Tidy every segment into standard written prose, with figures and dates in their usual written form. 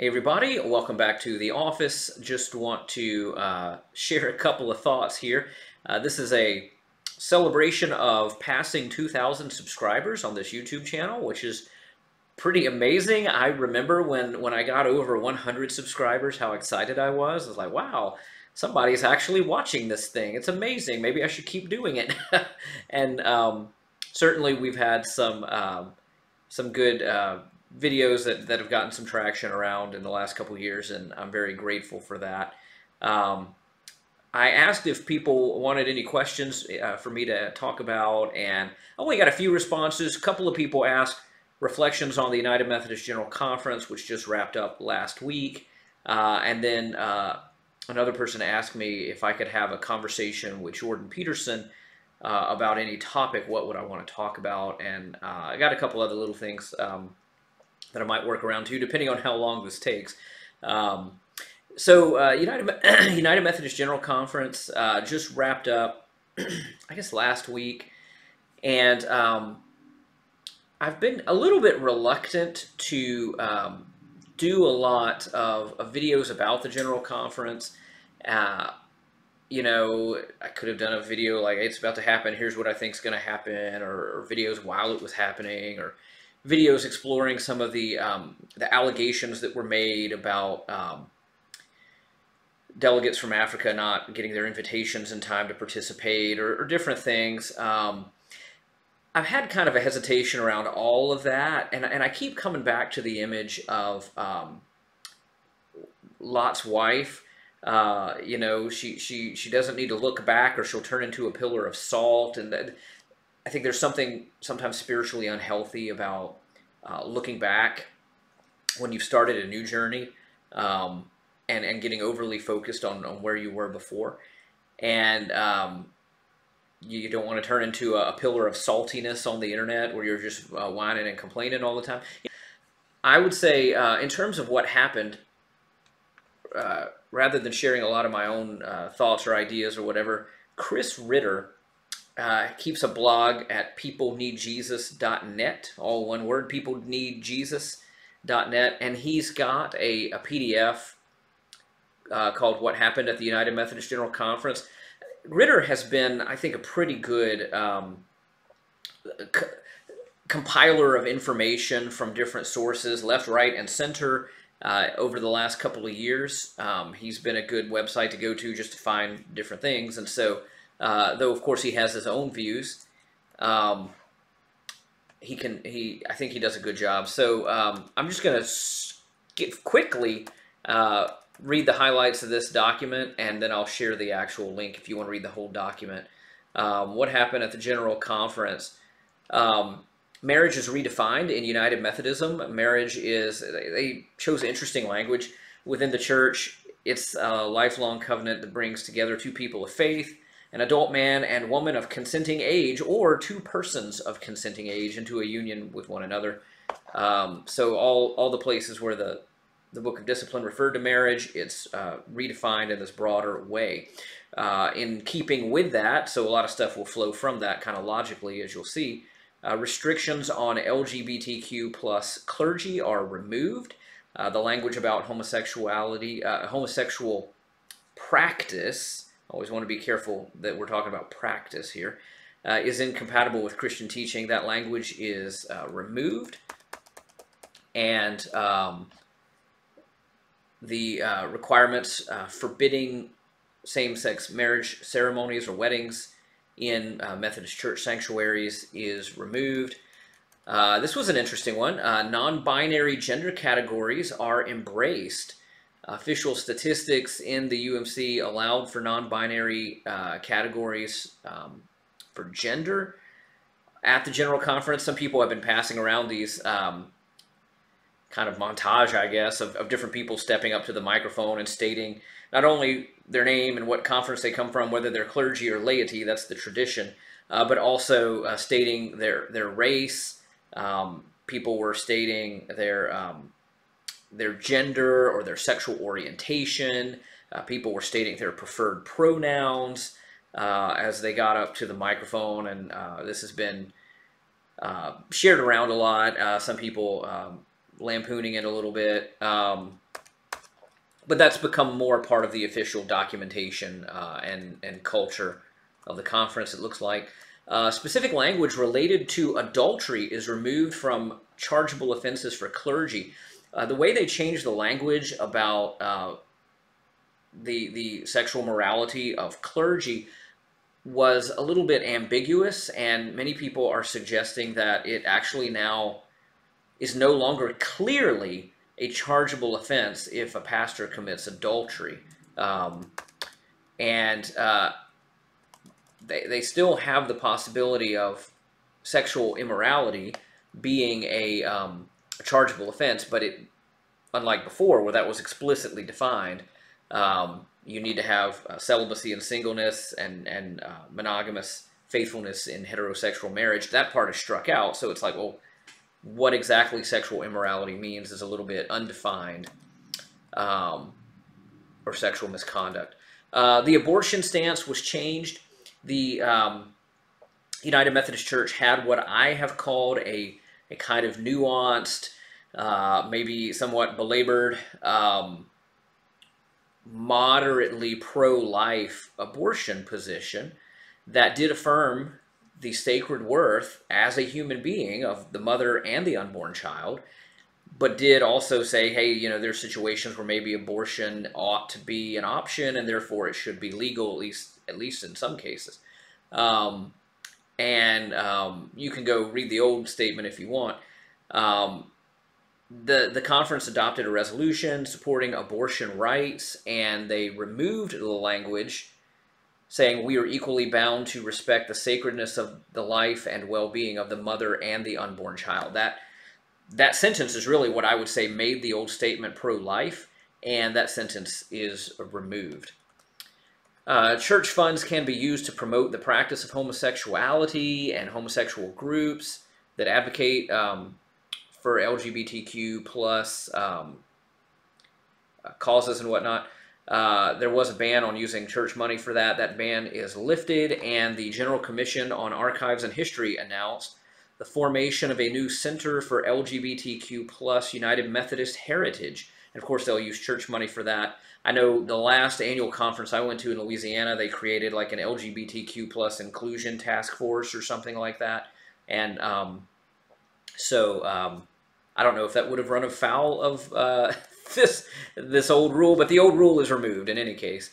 Hey everybody, welcome back to the office. Just want to share a couple of thoughts here. This is a celebration of passing 2,000 subscribers on this YouTube channel, which is pretty amazing. I remember when I got over 100 subscribers, how excited I was. I was like, wow, somebody's actually watching this thing. It's amazing. Maybe I should keep doing it. And certainly we've had some good videos that have gotten some traction around in the last couple of years, and I'm very grateful for that. I asked if people wanted any questions for me to talk about, and I only got a few responses. A couple of people asked reflections on the United Methodist General Conference, which just wrapped up last week. And then another person asked me if I could have a conversation with Jordan Peterson about any topic, what would I want to talk about? And I got a couple other little things that I might work around too, depending on how long this takes. United Methodist General Conference just wrapped up, I guess, last week. And I've been a little bit reluctant to do a lot of videos about the General Conference. You know, I could have done a video like, it's about to happen, here's what I think is going to happen, or videos while it was happening, or videos exploring some of the allegations that were made about delegates from Africa not getting their invitations in time to participate, or different things. I've had kind of a hesitation around all of that, and I keep coming back to the image of Lot's wife. You know, she doesn't need to look back, or she'll turn into a pillar of salt. And that, I think there's something sometimes spiritually unhealthy about looking back when you've started a new journey, and getting overly focused on where you were before. And you don't want to turn into a pillar of saltiness on the internet where you're just whining and complaining all the time. I would say in terms of what happened, rather than sharing a lot of my own thoughts or ideas or whatever, Chris Ritter keeps a blog at peopleneedjesus.net, all one word, peopleneedjesus.net, and he's got a PDF called What Happened at the United Methodist General Conference. Ritter has been, I think, a pretty good compiler of information from different sources, left, right, and center, over the last couple of years. He's been a good website to go to just to find different things. And so, though of course he has his own views, I think he does a good job. So I'm just going to quickly read the highlights of this document, and then I'll share the actual link if you want to read the whole document. What happened at the General Conference? Marriage is redefined in United Methodism. Marriage is, they chose interesting language within the church. It's a lifelong covenant that brings together two people of faith, an adult man and woman of consenting age, or two persons of consenting age, into a union with one another. So all the places where the Book of Discipline referred to marriage, it's redefined in this broader way. In keeping with that, so a lot of stuff will flow from that kind of logically, as you'll see. Restrictions on LGBTQ plus clergy are removed. The language about homosexuality, homosexual practice, always want to be careful that we're talking about practice here, is incompatible with Christian teaching. That language is removed. And the requirements forbidding same-sex marriage ceremonies or weddings in Methodist church sanctuaries is removed. This was an interesting one. Non-binary gender categories are embraced. Official statistics in the UMC allowed for non-binary categories for gender. At the General Conference, some people have been passing around these kind of montage, I guess, of different people stepping up to the microphone and stating not only their name and what conference they come from, whether they're clergy or laity, that's the tradition, but also stating their race. People were stating their gender or their sexual orientation. People were stating their preferred pronouns as they got up to the microphone, and this has been shared around a lot. Some people lampooning it a little bit. but that's become more part of the official documentation and culture of the conference, it looks like. Specific language related to adultery is removed from chargeable offenses for clergy. The way they changed the language about the sexual morality of clergy was a little bit ambiguous, and many people are suggesting that it actually now is no longer clearly a chargeable offense if a pastor commits adultery. They still have the possibility of sexual immorality being a chargeable offense, but it, unlike before where that was explicitly defined, you need to have celibacy and singleness and monogamous faithfulness in heterosexual marriage. That part is struck out, so it's like, well, what exactly sexual immorality means is a little bit undefined, or sexual misconduct. The abortion stance was changed. The United Methodist Church had what I have called a kind of nuanced, maybe somewhat belabored, moderately pro-life abortion position that did affirm the sacred worth as a human being of the mother and the unborn child, but did also say, hey, you know, there's situations where maybe abortion ought to be an option and therefore it should be legal, at least in some cases. You can go read the old statement if you want. The conference adopted a resolution supporting abortion rights, and they removed the language saying we are equally bound to respect the sacredness of the life and well-being of the mother and the unborn child. That sentence is really what I would say made the old statement pro-life, and that sentence is removed. Church funds can be used to promote the practice of homosexuality and homosexual groups that advocate for LGBTQ plus causes and whatnot. There was a ban on using church money for that. That ban is lifted, and the General Commission on Archives and History announced the formation of a new Center for LGBTQ plus United Methodist Heritage. And of course, they'll use church money for that. I know the last annual conference I went to in Louisiana, they created like an LGBTQ plus inclusion task force or something like that. And I don't know if that would have run afoul of this old rule, but the old rule is removed in any case.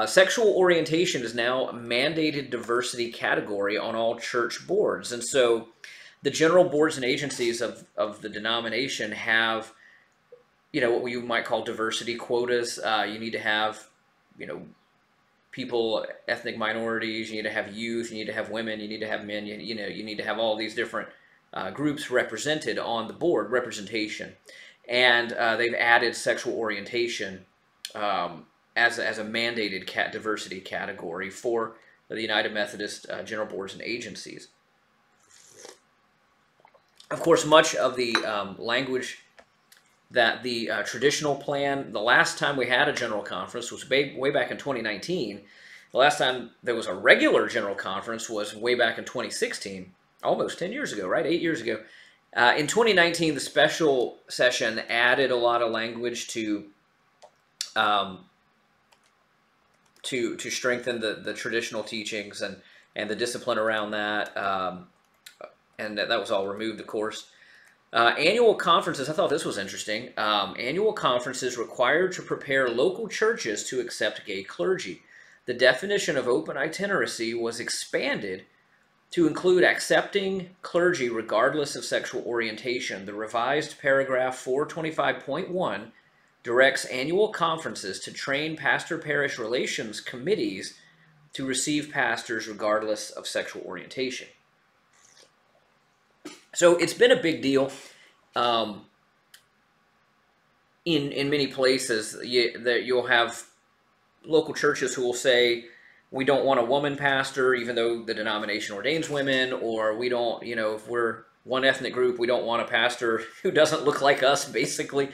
Sexual orientation is now a mandated diversity category on all church boards. And so the general boards and agencies of the denomination have, you know, what you might call diversity quotas. You need to have, you know, people, ethnic minorities, you need to have youth, you need to have women, you need to have men, you need to have all these different groups represented on the board, representation. And they've added sexual orientation as a mandated diversity category for the United Methodist General Boards and Agencies. Of course, much of the language that the traditional plan, the last time we had a General Conference was way back in 2019. The last time there was a regular General Conference was way back in 2016, almost 10 years ago, right? 8 years ago. In 2019, the special session added a lot of language to strengthen the traditional teachings and the discipline around that, and that was all removed, of course. Annual conferences, I thought this was interesting. Annual conferences required to prepare local churches to accept gay clergy. The definition of open itineracy was expanded to include accepting clergy regardless of sexual orientation. The revised paragraph 425.1 directs annual conferences to train pastor-parish relations committees to receive pastors regardless of sexual orientation. So it's been a big deal in many places. That you'll have local churches who will say, we don't want a woman pastor, even though the denomination ordains women, or we don't, you know, if we're one ethnic group, we don't want a pastor who doesn't look like us, basically.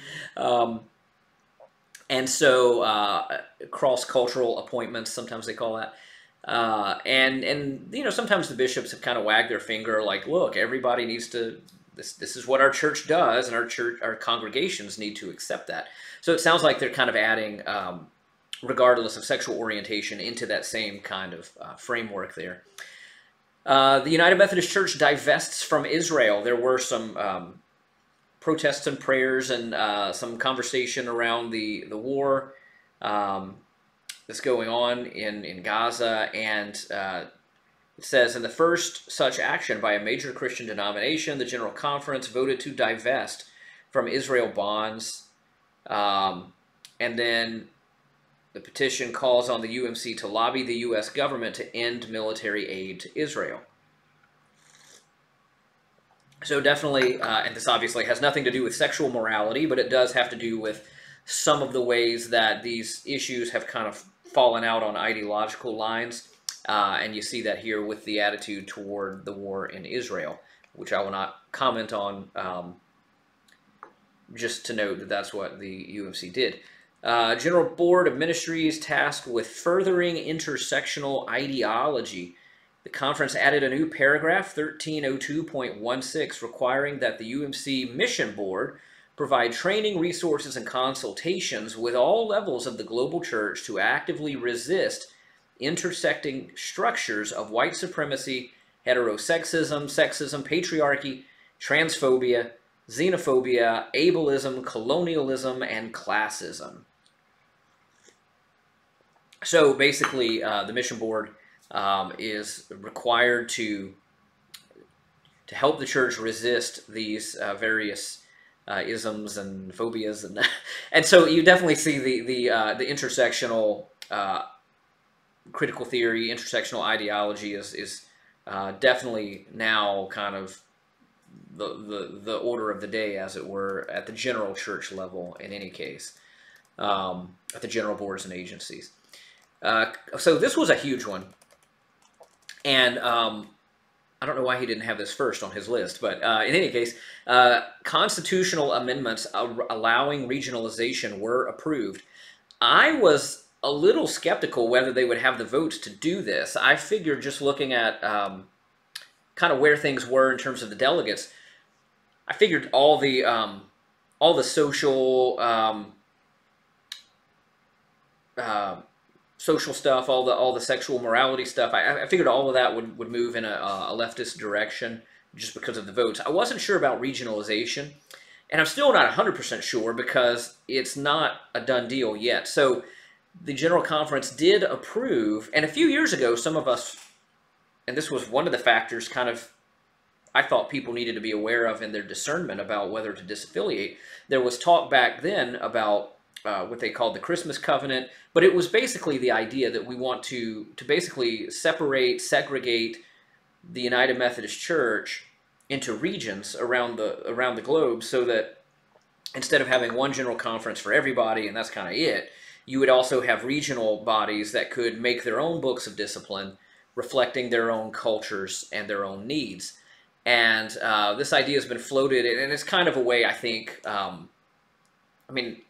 And so cross-cultural appointments, sometimes they call that. And you know, sometimes the bishops have kind of wagged their finger like, look, everybody needs to this is what our church does, and our congregations need to accept that. So it sounds like they're kind of adding, regardless of sexual orientation, into that same kind of framework there. The United Methodist Church divests from Israel. There were some protests and prayers and some conversation around the war that's going on in Gaza, and it says, in the first such action by a major Christian denomination, the General Conference voted to divest from Israel bonds, and then the petition calls on the UMC to lobby the U.S. government to end military aid to Israel. So definitely, and this obviously has nothing to do with sexual morality, but it does have to do with some of the ways that these issues have kind of fallen out on ideological lines. And you see that here with the attitude toward the war in Israel, which I will not comment on, just to note that that's what the UMC did. General Board of Ministries tasked with furthering intersectional ideology. The conference added a new paragraph, 1302.16, requiring that the UMC Mission Board provide training, resources, and consultations with all levels of the global church to actively resist intersecting structures of white supremacy, heterosexism, sexism, patriarchy, transphobia, xenophobia, ableism, colonialism, and classism. So basically, the Mission Board is required to help the church resist these various isms and phobias, and so you definitely see the intersectional critical theory, intersectional ideology is definitely now kind of the order of the day, as it were, at the general church level. In any case, at the general boards and agencies. So this was a huge one, and I don't know why he didn't have this first on his list, but in any case, constitutional amendments allowing regionalization were approved. I was a little skeptical whether they would have the votes to do this. I figured, just looking at kind of where things were in terms of the delegates, I figured all the social stuff, all the sexual morality stuff, I figured all of that would move in a leftist direction just because of the votes. I wasn't sure about regionalization, and I'm still not 100% sure because it's not a done deal yet. So the General Conference did approve, and a few years ago, some of us, and this was one of the factors kind of I thought people needed to be aware of in their discernment about whether to disaffiliate. There was talk back then about what they called the Christmas Covenant, but it was basically the idea that we want to basically segregate the United Methodist Church into regions around the globe, so that instead of having one general conference for everybody, and that's kind of it, you would also have regional bodies that could make their own books of discipline, reflecting their own cultures and their own needs. And this idea has been floated, and it's kind of a way, I think, I mean,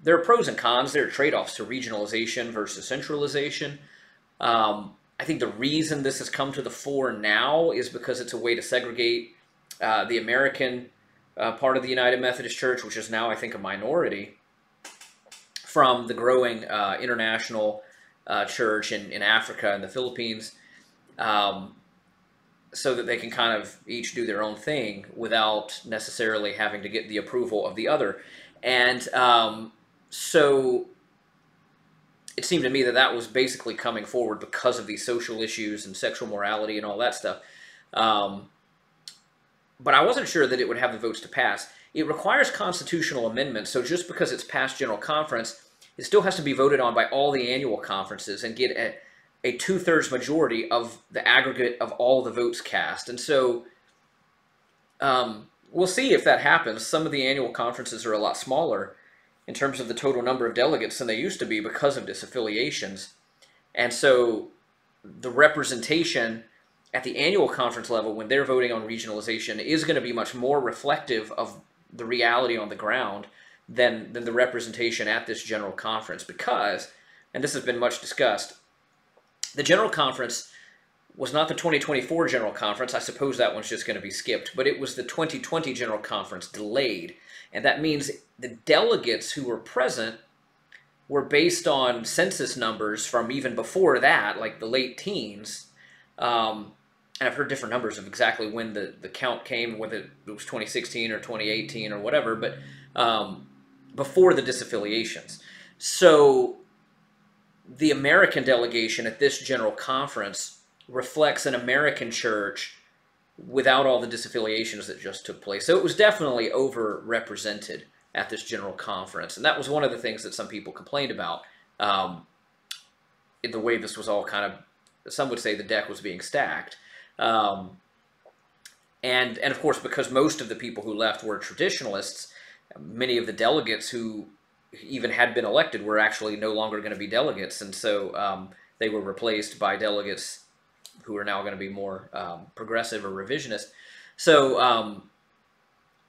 there are pros and cons, there are trade-offs to regionalization versus centralization. I think the reason this has come to the fore now is because it's a way to segregate the American part of the United Methodist Church, which is now, I think, a minority, from the growing international church in Africa and the Philippines, so that they can kind of each do their own thing without necessarily having to get the approval of the other. And so it seemed to me that that was basically coming forward because of these social issues and sexual morality and all that stuff. But I wasn't sure that it would have the votes to pass. It requires constitutional amendments, so just because it's passed General Conference, it still has to be voted on by all the annual conferences and get a 2/3 majority of the aggregate of all the votes cast. And so we'll see if that happens. Some of the annual conferences are a lot smaller in terms of the total number of delegates than they used to be because of disaffiliations. And so the representation at the annual conference level, when they're voting on regionalization, is going to be much more reflective of the reality on the ground than the representation at this General Conference. Because, and this has been much discussed, the General Conference was not the 2024 General Conference. I suppose that one's just going to be skipped, but it was the 2020 General Conference delayed. And that means the delegates who were present were based on census numbers from even before that, like the late teens. And I've heard different numbers of exactly when the count came, whether it was 2016 or 2018 or whatever, but before the disaffiliations. So the American delegation at this General Conference reflects an American church without all the disaffiliations that just took place. So it was definitely overrepresented at this General Conference. And that was one of the things that some people complained about, in the way this was all kind of, some would say the deck was being stacked. And of course, because most of the people who left were traditionalists, many of the delegates who even had been elected were actually no longer going to be delegates. And so they were replaced by delegates who are now going to be more progressive or revisionist. So,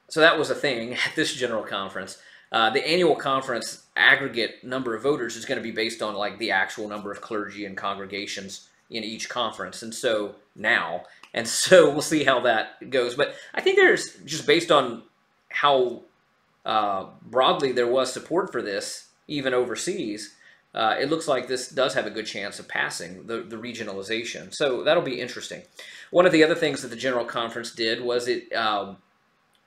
so that was a thing at this General Conference. The annual conference aggregate number of voters is going to be based on like the actual number of clergy and congregations in each conference. And so we'll see how that goes. But I think there's, just based on how broadly there was support for this, even overseas, it looks like this does have a good chance of passing the regionalization. So that'll be interesting. One of the other things that the General Conference did was it,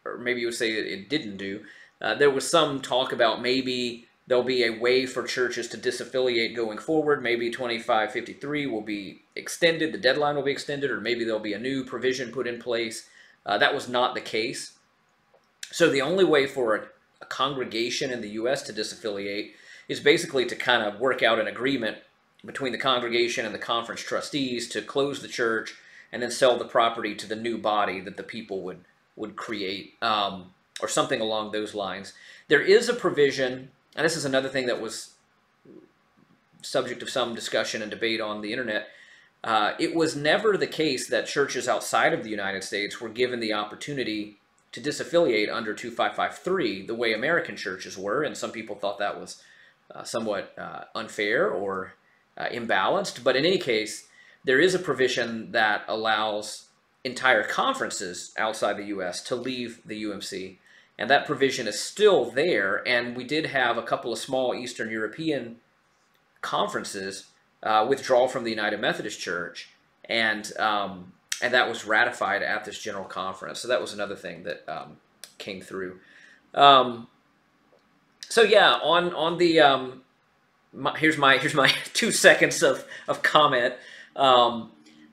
or maybe you would say it didn't do, there was some talk about maybe there'll be a way for churches to disaffiliate going forward. Maybe 2553 will be extended, the deadline will be extended, or maybe there'll be a new provision put in place. That was not the case. So the only way for a congregation in the U.S. to disaffiliate is basically to kind of work out an agreement between the congregation and the conference trustees to close the church and then sell the property to the new body that the people would create, or something along those lines. There is a provision, and this is another thing that was subject of some discussion and debate on the internet. It was never the case that churches outside of the United States were given the opportunity to disaffiliate under 2553 the way American churches were, and some people thought that was somewhat unfair or imbalanced. But in any case, there is a provision that allows entire conferences outside the U.S. to leave the UMC, and that provision is still there. And we did have a couple of small Eastern European conferences withdraw from the United Methodist Church, and that was ratified at this General Conference. So that was another thing that came through. So yeah, on the here's my 2 seconds of comment.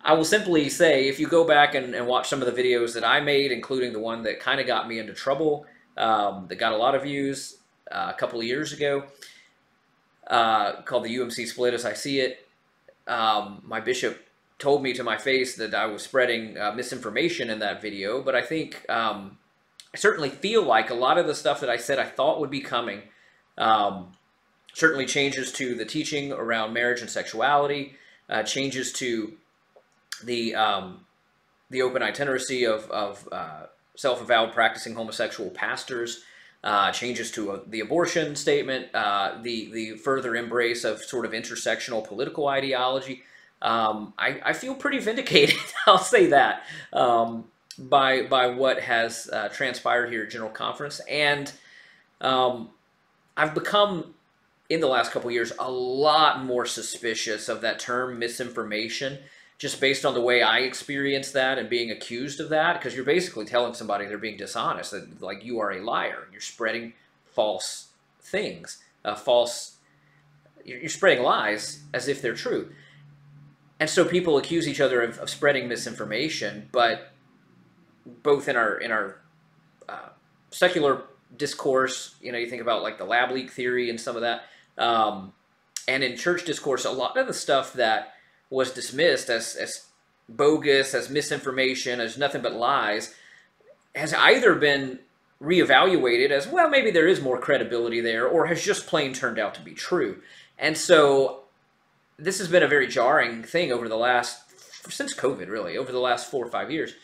I will simply say, if you go back and watch some of the videos that I made, including the one that kind of got me into trouble, that got a lot of views a couple of years ago, called the UMC Split as I See It, my bishop told me to my face that I was spreading misinformation in that video, but I think I certainly feel like a lot of the stuff that I said I thought would be coming, certainly changes to the teaching around marriage and sexuality, changes to the open itineracy of self-avowed practicing homosexual pastors, changes to the abortion statement, the further embrace of sort of intersectional political ideology. I feel pretty vindicated, I'll say that, by what has transpired here at General Conference. And I've become, in the last couple of years, a lot more suspicious of that term misinformation, just based on the way I experienced that and being accused of that, because you're basically telling somebody they're being dishonest, that like you are a liar, you're spreading false things, you're spreading lies as if they're true. And so people accuse each other of spreading misinformation, but both in our secular discourse, you think about like the lab leak theory and some of that, and in church discourse, a lot of the stuff that was dismissed as bogus, as misinformation, as nothing but lies, has either been reevaluated as, well, maybe there is more credibility there, or has just plain turned out to be true. And so this has been a very jarring thing over the since COVID, really, over the last 4 or 5 years,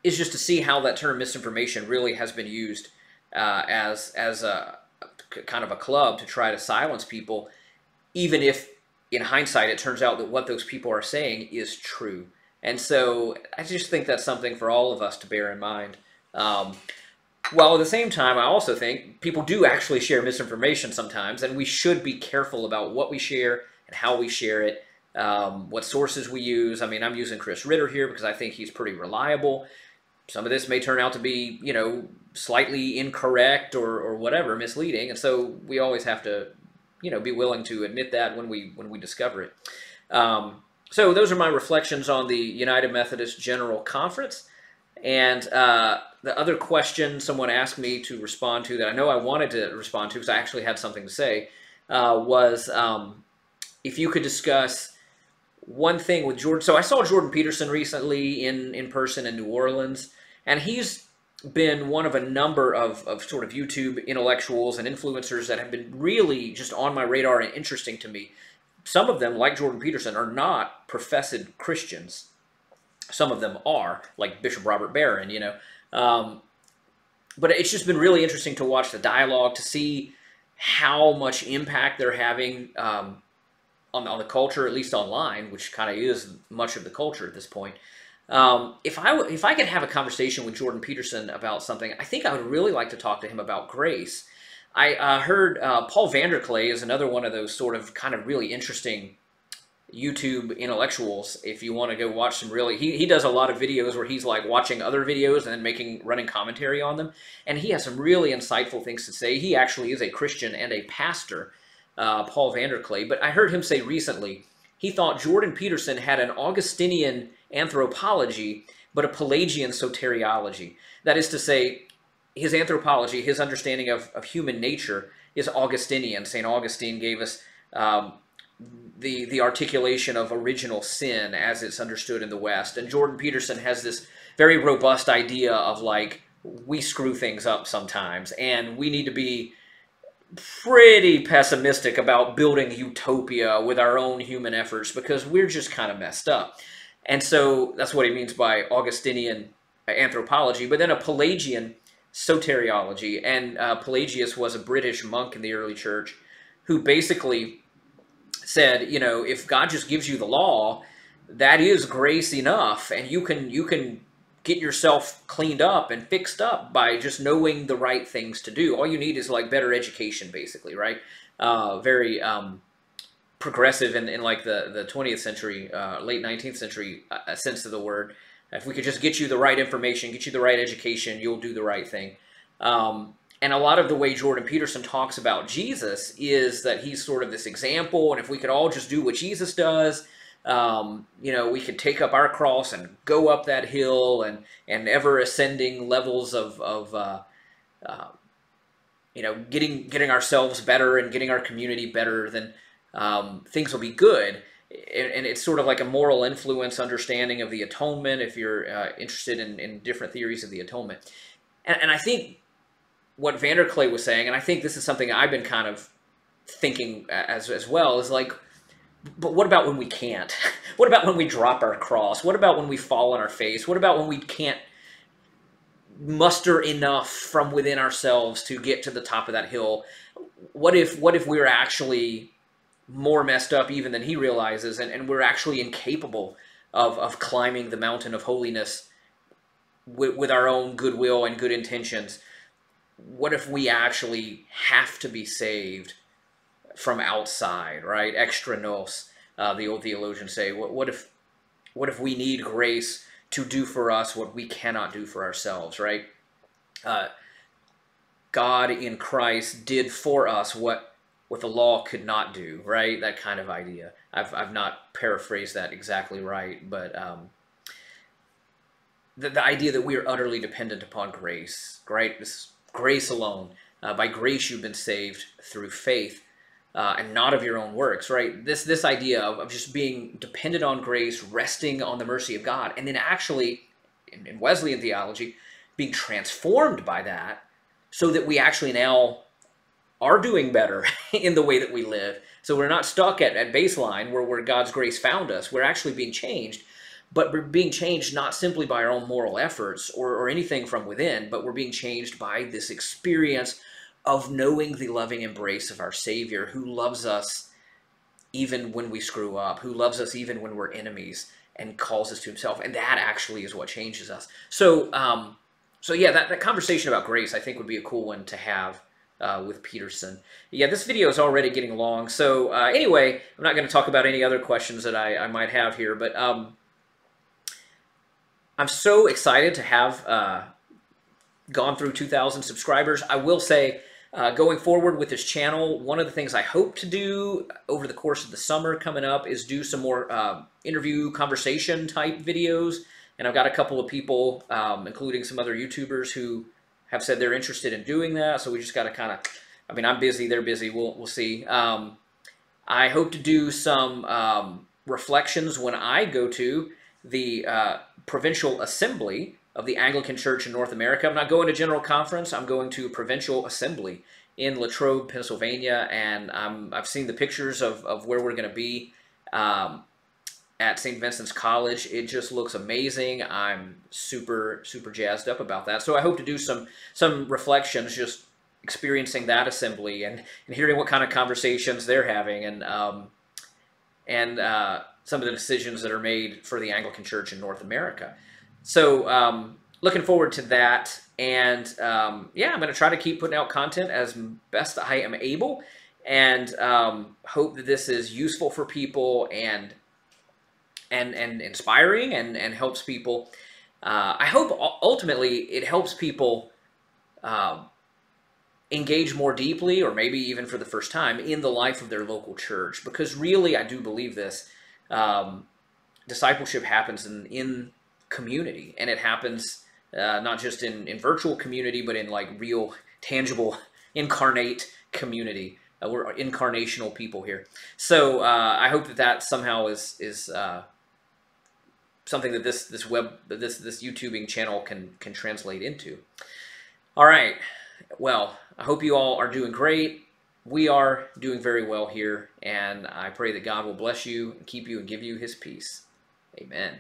is just to see how that term misinformation really has been used as a kind of a club to try to silence people, even if in hindsight, it turns out that what those people are saying is true. And so I just think that's something for all of us to bear in mind. While at the same time, I also think people do actually share misinformation sometimes, and we should be careful about what we share and how we share it, what sources we use. I mean, I'm using Chris Ritter here because I think he's pretty reliable. Some of this may turn out to be, slightly incorrect or whatever, misleading, and so we always have to, be willing to admit that when we discover it. So those are my reflections on the United Methodist General Conference. And the other question someone asked me to respond to that I know I wanted to respond to because I actually had something to say was if you could discuss one thing with Jordan. So I saw Jordan Peterson recently in person in New Orleans, and he's been one of a number of sort of YouTube intellectuals and influencers that have been really just on my radar and interesting to me. Some of them, like Jordan Peterson, are not professed Christians. Some of them are, like Bishop Robert Barron, But it's just been really interesting to watch the dialogue, to see how much impact they're having on the culture, at least online, which kind of is much of the culture at this point. If I could have a conversation with Jordan Peterson about something, I think I would really like to talk to him about grace. I heard Paul Vanderklay is another one of those sort of kind of really interesting YouTube intellectuals. If you want to go watch some he does a lot of videos where he's like watching other videos and then running commentary on them, and he has some really insightful things to say. He actually is a Christian and a pastor, Paul Vanderklay, but I heard him say recently he thought Jordan Peterson had an Augustinian anthropology but a Pelagian soteriology. That is to say, his anthropology, his understanding of human nature is Augustinian. St. Augustine gave us the articulation of original sin as it's understood in the West. And Jordan Peterson has this very robust idea of like, we screw things up sometimes, and we need to be pretty pessimistic about building utopia with our own human efforts because we're just kind of messed up. And so that's what he means by Augustinian anthropology, but then a Pelagian soteriology. And Pelagius was a British monk in the early church who basically said, if God just gives you the law, that is grace enough, and you can get yourself cleaned up and fixed up by just knowing the right things to do. All you need is like better education, basically, right? Very progressive in like the 20th century, late 19th century sense of the word. If we could just get you the right information, get you the right education, you'll do the right thing. And a lot of the way Jordan Peterson talks about Jesus is that he's sort of this example, and if we could all just do what Jesus does, we could take up our cross and go up that hill and ever ascending levels of getting ourselves better and getting our community better, then things will be good. And it's sort of like a moral influence understanding of the atonement if you're interested in different theories of the atonement. And I think what Vanderklay was saying, and I think this is something I've been kind of thinking as well, is like, but what about when we can't? What about when we drop our cross? What about when we fall on our face? What about when we can't muster enough from within ourselves to get to the top of that hill? What if we're actually more messed up even than he realizes, and we're actually incapable of climbing the mountain of holiness with our own goodwill and good intentions? What if we actually have to be saved from outside, right? Extra nos, the old theologians say. What if we need grace to do for us what we cannot do for ourselves, right? God in Christ did for us what the law could not do, right? That kind of idea. I've not paraphrased that exactly right, but the idea that we are utterly dependent upon grace, right? This grace alone. By grace you've been saved through faith, and not of your own works, right? This idea of just being dependent on grace, resting on the mercy of God, and then actually, in Wesleyan theology, being transformed by that so that we actually now are doing better in the way that we live. So we're not stuck at baseline where God's grace found us. We're actually being changed, but we're being changed not simply by our own moral efforts or anything from within, but we're being changed by this experience of knowing the loving embrace of our Savior, who loves us even when we screw up, who loves us even when we're enemies, and calls us to himself. And that actually is what changes us. So, so yeah, that conversation about grace, I think, would be a cool one to have with Peterson. Yeah, this video is already getting long. So anyway, I'm not going to talk about any other questions that I might have here, but I'm so excited to have gone through 2,000 subscribers. I will say, going forward with this channel, one of the things I hope to do over the course of the summer coming up is do some more interview conversation type videos. And I've got a couple of people, including some other YouTubers, who have said they're interested in doing that. So we just got to kind of, I mean, I'm busy, they're busy, we'll see. I hope to do some reflections when I go to the Provincial Assembly of the Anglican Church in North America. I'm not going to General Conference. I'm going to Provincial Assembly in Latrobe, Pennsylvania, and I've seen the pictures of where we're going to be at St. Vincent's College. It just looks amazing. I'm super jazzed up about that. So I hope to do some reflections, just experiencing that assembly and hearing what kind of conversations they're having, and some of the decisions that are made for the Anglican Church in North America. So looking forward to that, and yeah, I'm going to try to keep putting out content as best I am able, and hope that this is useful for people and inspiring and helps people. I hope ultimately it helps people engage more deeply, or maybe even for the first time, in the life of their local church, because really I do believe this. Discipleship happens in community, and it happens not just in virtual community, but in like real, tangible, incarnate community. We're incarnational people here. So I hope that somehow is something that this YouTubing channel can translate into. All right. Well, I hope you all are doing great. We are doing very well here, and I pray that God will bless you and keep you and give you his peace. Amen.